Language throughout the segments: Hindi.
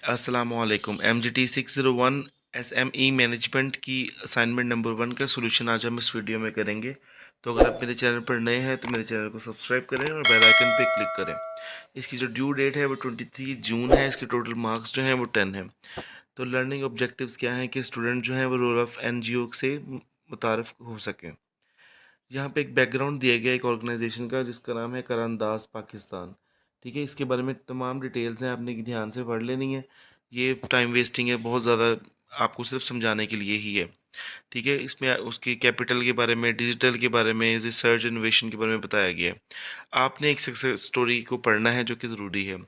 अस्सलामुअलैकुम। MGT 601 SME मैनेजमेंट की असाइनमेंट नंबर 1 का सोल्यूशन आज हम इस वीडियो में करेंगे। तो अगर आप मेरे चैनल पर नए हैं तो मेरे चैनल को सब्सक्राइब करें और बेल आइकन पे क्लिक करें। इसकी जो ड्यू डेट है वो 23 जून है। इसके टोटल मार्क्स जो हैं वो 10 हैं। तो लर्निंग ऑब्जेक्टिव्स क्या हैं कि स्टूडेंट जो हैं वो रोल ऑफ NGO से मुतारफ़ हो सकें। यहाँ पे एक बैकग्राउंड दिया गया एक ऑर्गेनाइजेशन का जिसका नाम है करंदाज पाकिस्तान। ठीक है, इसके बारे में तमाम डिटेल्स हैं, आपने ध्यान से पढ़ लेनी है। ये टाइम वेस्टिंग है बहुत ज़्यादा, आपको सिर्फ समझाने के लिए ही है। ठीक है, इसमें उसकी कैपिटल के बारे में, डिजिटल के बारे में, रिसर्च इनोवेशन के बारे में बताया गया है। आपने एक सक्सेस स्टोरी को पढ़ना है जो कि ज़रूरी है।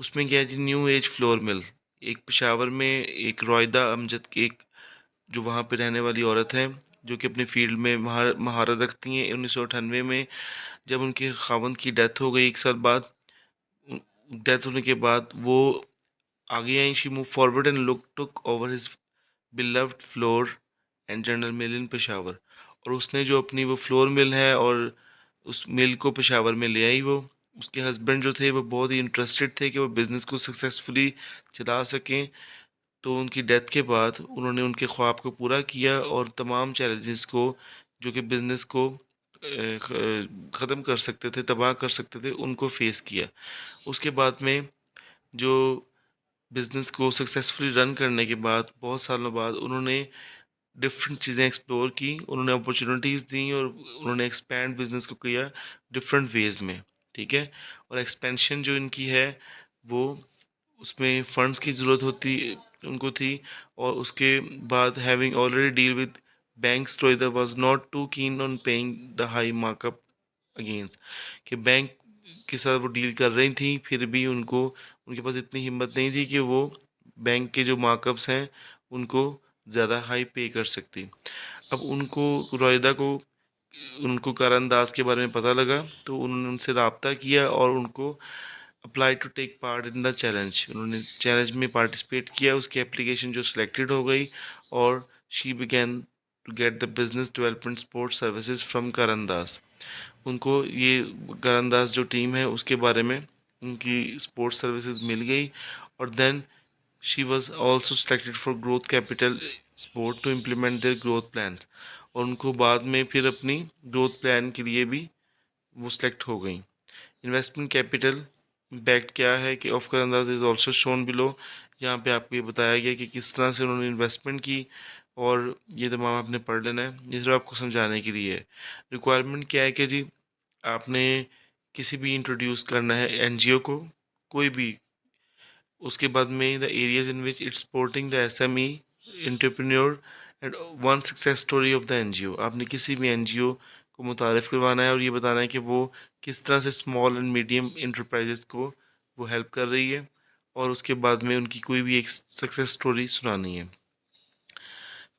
उसमें क्या है जी, न्यू एज फ्लोर मिल, एक पेशावर में एक रोयदा अमजद की एक जो वहाँ पे रहने वाली औरत है जो कि अपने फील्ड में महारत रखती हैं। 1998 में जब उनके खावंद की डेथ हो गई, 1 साल बाद डेथ होने के बाद वो आगे आई। She move forward and look took over his beloved flour and general mill in Peshawar. और उसने जो अपनी वो फ्लोर मिल है और उस मिल को पेशावर में ले आई। वो उसके हस्बैंड जो थे वो बहुत ही इंटरेस्टेड थे कि वो बिज़नेस को सक्सेसफुली चला सकें। तो उनकी डेथ के बाद उन्होंने उनके ख्वाब को पूरा किया और तमाम चैलेंजेस को जो कि बिज़नेस को ख़त्म कर सकते थे, तबाह कर सकते थे, उनको फेस किया। उसके बाद में जो बिज़नेस को सक्सेसफुली रन करने के बाद बहुत सालों बाद उन्होंने डिफरेंट चीज़ें एक्सप्लोर की, उन्होंने अपॉर्चुनिटीज़ दी और उन्होंने एक्सपैंड बिज़नेस को किया डिफरेंट वेज़ में। ठीक है, और एक्सपेंशन जो इनकी है वो उसमें फंड्स की ज़रूरत होती उनको थी। और उसके बाद having already deal with banks, Rohida was not too keen on paying the high markup against, कि बैंक के साथ वो डील कर रही थी, फिर भी उनको उनके पास इतनी हिम्मत नहीं थी कि वो बैंक के जो मार्कअप्स हैं उनको ज़्यादा हाई पे कर सकती। अब उनको रोहिदा को उनको करंदाज के बारे में पता लगा तो उन्होंने उनसे रब्ता किया और उनको apply to take part in the challenge, उन्होंने चैलेंज में पार्टिसिपेट किया। उसकी एप्लीकेशन जो सिलेक्टेड हो गई और she began to get the business development support services from Karandaaz. उनको ये करंदाज जो टीम है उसके बारे में उनकी सपोर्ट सर्विसेज मिल गई। और then she was also selected for growth capital support to implement their growth plan. और उनको बाद में फिर अपनी ग्रोथ प्लान के लिए भी वो सिलेक्ट हो गई। इन्वेस्टमेंट कैपिटल इम्पैक्ट क्या है कि of Karandaaz is also shown below. यहाँ पे आपको ये बताया गया कि किस तरह से उन्होंने इन्वेस्टमेंट की और ये तमाम आपने पढ़ लेना है, ये सिर्फ आपको समझाने के लिए है। रिक्वायरमेंट क्या है कि जी आपने किसी भी इंट्रोड्यूस करना है NGO को, कोई भी। उसके बाद में the areas in which it's supporting the SME entrepreneur and one success story of the NGO। आपने किसी भी NGO को मुतारिफ करवाना है और ये बताना है कि वो किस तरह से स्मॉल एंड मीडियम इंटरप्राइजेस को वो हेल्प कर रही है और उसके बाद में उनकी कोई भी एक सक्सेस स्टोरी सुनानी है।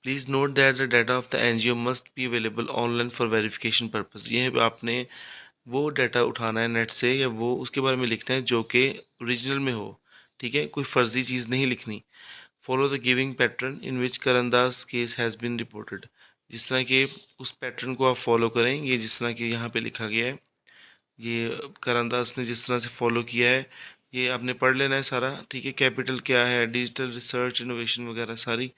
Please note that the data of the NGO must be available online for verification purpose. ये आपने वो डाटा उठाना है नेट से या वो उसके बारे में लिखना है जो कि ओरिजिनल में हो। ठीक है, कोई फर्जी चीज़ नहीं लिखनी। Follow the giving pattern in which Karandaaz case has been reported. जिस तरह के उस पैटर्न को आप फॉलो करें, ये जिस तरह के यहाँ पे लिखा गया है, ये करंदाज ने जिस तरह से फॉलो किया है ये आपने पढ़ लेना है सारा। ठीक है, कैपिटल क्या है, डिजिटल रिसर्च इनोवेशन वगैरह सारी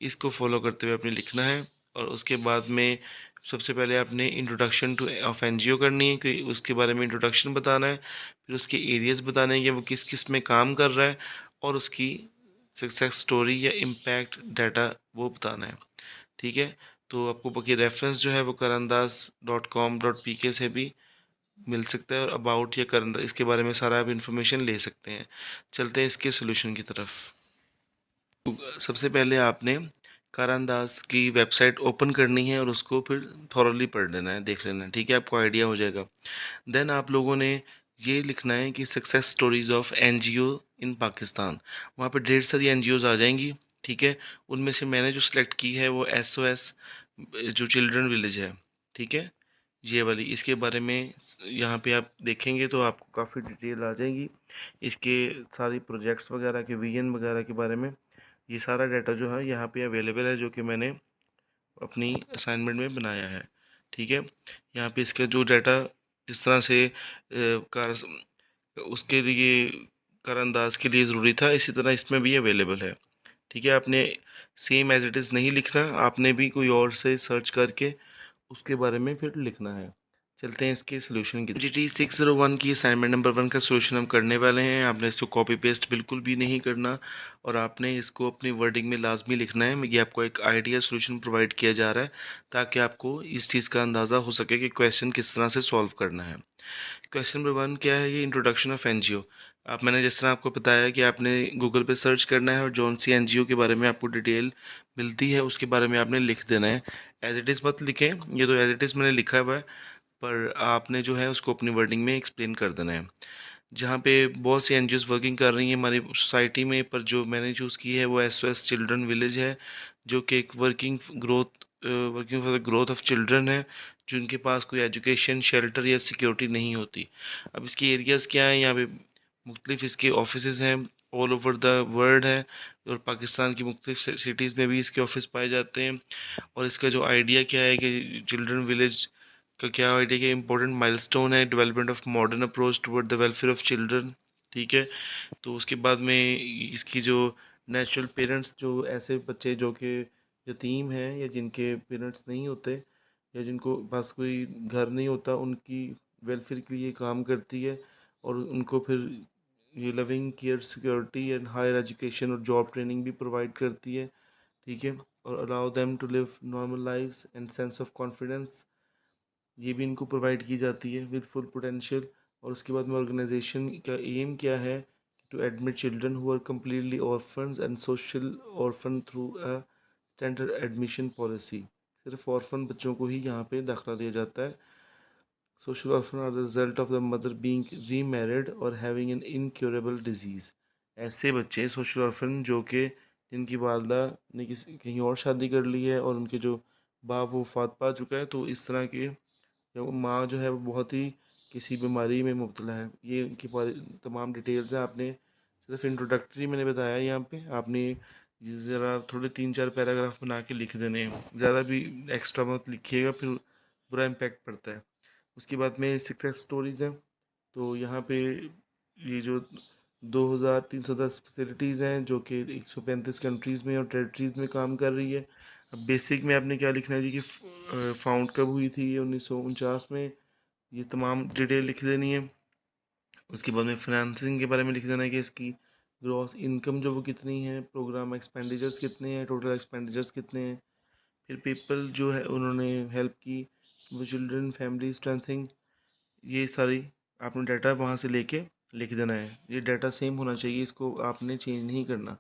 इसको फॉलो करते हुए आपने लिखना है। और उसके बाद में सबसे पहले आपने इंट्रोडक्शन टू ऑफ NGO करनी है कि उसके बारे में इंट्रोडक्शन बताना है, फिर उसके एरियाज़ बताने हैं कि वो किस किस में काम कर रहा है और उसकी सक्सेस स्टोरी या इम्पैक्ट डाटा वो बताना है। ठीक है, तो आपको बाकी रेफरेंस जो है वो karandas.com.pk से भी मिल सकता है और अबाउट या करंदाज इसके बारे में सारा आप इन्फॉर्मेशन ले सकते हैं। चलते हैं इसके सोल्यूशन की तरफ। सबसे पहले आपने कारंदाज की वेबसाइट ओपन करनी है और उसको फिर थॉरली पढ़ लेना है, देख लेना है। ठीक है, आपको आइडिया हो जाएगा। देन आप लोगों ने ये लिखना है कि सक्सेस स्टोरीज ऑफ NGO इन पाकिस्तान। वहाँ पे ढेर सारी NGOs आ जाएंगी। ठीक है, उनमें से मैंने जो सिलेक्ट की है वो SOS जो चिल्ड्रन विलेज है। ठीक है, ये वाली इसके बारे में यहाँ पे आप देखेंगे तो आपको काफ़ी डिटेल आ जाएगी इसके सारी प्रोजेक्ट्स वगैरह के विजन वगैरह के बारे में। ये सारा डाटा जो है यहाँ पे अवेलेबल है जो कि मैंने अपनी असाइनमेंट में बनाया है। ठीक है, यहाँ पे इसका जो डाटा जिस तरह से कार उसके लिए कारअंदाज के लिए ज़रूरी था, इसी तरह इसमें भी अवेलेबल है। ठीक है, आपने सेम एज इट इज़ नहीं लिखना, आपने भी कोई और से सर्च करके उसके बारे में फिर लिखना है। चलते हैं इसके सोल्यूशन की। MGT 601 की असाइनमेंट नंबर 1 का सोल्यूशन हम करने वाले हैं। आपने इसको कॉपी पेस्ट बिल्कुल भी नहीं करना और आपने इसको अपनी वर्डिंग में लाजमी लिखना है। ये आपको एक आइडिया सोल्यूशन प्रोवाइड किया जा रहा है ताकि आपको इस चीज़ का अंदाज़ा हो सके कि क्वेश्चन किस तरह से सॉल्व करना है। क्वेश्चन नंबर 1 क्या है? ये इंट्रोडक्शन ऑफ एनजीओ। आप मैंने जिस तरह आपको बताया कि आपने गूगल पे सर्च करना है और जौन सी एनजीओ के बारे में आपको डिटेल मिलती है उसके बारे में आपने लिख देना है। एज इट इज़ मत लिखें, ये तो एज इट इज़ मैंने लिखा हुआ है, पर आपने जो है उसको अपनी वर्डिंग में एक्सप्लेन कर देना है। जहाँ पे बहुत सी एनजीओज वर्किंग कर रही हैं हमारी सोसाइटी में, पर जो मैंने चूज़ की है वो SOS चिल्ड्रन विलेज है, जो कि एक working for the growth of children है, जिनके पास कोई एजुकेशन, शेल्टर या सिक्योरिटी नहीं होती। अब इसके एरियाज़ क्या हैं? यहाँ पे मुख्तलिफ इसके ऑफिसेज़ हैं, ऑल ओवर द वर्ल्ड है, और पाकिस्तान की मुख्तलिफ सिटीज़ में भी इसके ऑफिस पाए जाते हैं। और इसका जो आइडिया क्या है कि चिल्ड्रन विलेज का क्या आइडिया कि इंपॉर्टेंट माइलस्टोन है development of modern approach toward the welfare of children. ठीक है, तो उसके बाद में इसकी जो नेचुरल पेरेंट्स, जो ऐसे बच्चे जो कि यतीम हैं या जिनके पेरेंट्स नहीं होते या जिनको पास कोई घर नहीं होता, उनकी वेलफेयर के लिए काम करती है और उनको फिर ये loving care, security and higher education और जॉब ट्रेनिंग भी प्रोवाइड करती है। ठीक है, और allow them to live normal lives and sense of confidence, ये भी इनको प्रोवाइड की जाती है विद फुल पोटेंशियल। और उसके बाद में ऑर्गेनाइजेशन का एम क्या है? To admit children who are completely orphans and social orphan through a standard admission policy. सिर्फ ऑर्फन बच्चों को ही यहाँ पे दाखिला दिया जाता है। Social orphan are the result of the mother being remarried और हैविंग एन इनक्योरेबल डिजीज़। ऐसे बच्चे सोशल ऑर्फन जो कि जिनकी वालदा ने किसी कहीं और शादी कर ली है और उनके जो बाप वो वफात पा चुका है, तो इस तरह के या वो माँ जो है वो बहुत ही किसी बीमारी में मुब्तला है। ये इनकी तमाम डिटेल्स हैं। आपने सिर्फ इंट्रोडक्टरी मैंने बताया है, यहाँ पे आपने ज़रा थोड़े 3-4 पैराग्राफ बना के लिख देने हैं, ज़्यादा भी एक्स्ट्रा मत लिखिएगा, फिर बुरा इम्पैक्ट पड़ता है। उसके बाद में सक्सेस स्टोरीज़ हैं, तो यहाँ पे ये जो 2310 फैसिलिटीज़ हैं जो कि 135 कंट्रीज़ में और टेरिटरीज़ में काम कर रही है। अब बेसिक में आपने क्या लिखना है जी कि फाउंड कब हुई थी? 1949 में। ये तमाम डिटेल लिख देनी है। उसके बाद में फाइनेंसिंग के बारे में लिख देना है कि इसकी ग्रॉस इनकम जो वो कितनी है, प्रोग्राम एक्सपेंडिचर्स कितने हैं, टोटल एक्सपेंडिचर्स कितने हैं, फिर पीपल जो है उन्होंने हेल्प की, वो चिल्ड्रन फैमिली स्ट्रेंथिंग, ये सारी आपने डाटा वहाँ से लेके लिख देना है। ये डाटा सेम होना चाहिए, इसको आपने चेंज नहीं करना।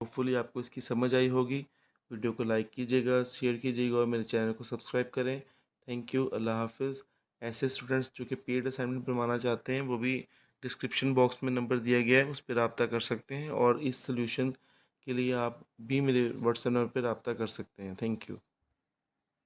होपफुली आपको इसकी समझ आई होगी। वीडियो को लाइक कीजिएगा, शेयर कीजिएगा और मेरे चैनल को सब्सक्राइब करें। थैंक यू, अल्लाह हाफिज़। ऐसे स्टूडेंट्स जो कि पेड असाइनमेंट बनवाना चाहते हैं, वो भी डिस्क्रिप्शन बॉक्स में नंबर दिया गया है, उस पर रब्ता कर सकते हैं और इस सोल्यूशन के लिए आप भी मेरे व्हाट्सएप नंबर पर रब्ता कर सकते हैं। Thank you.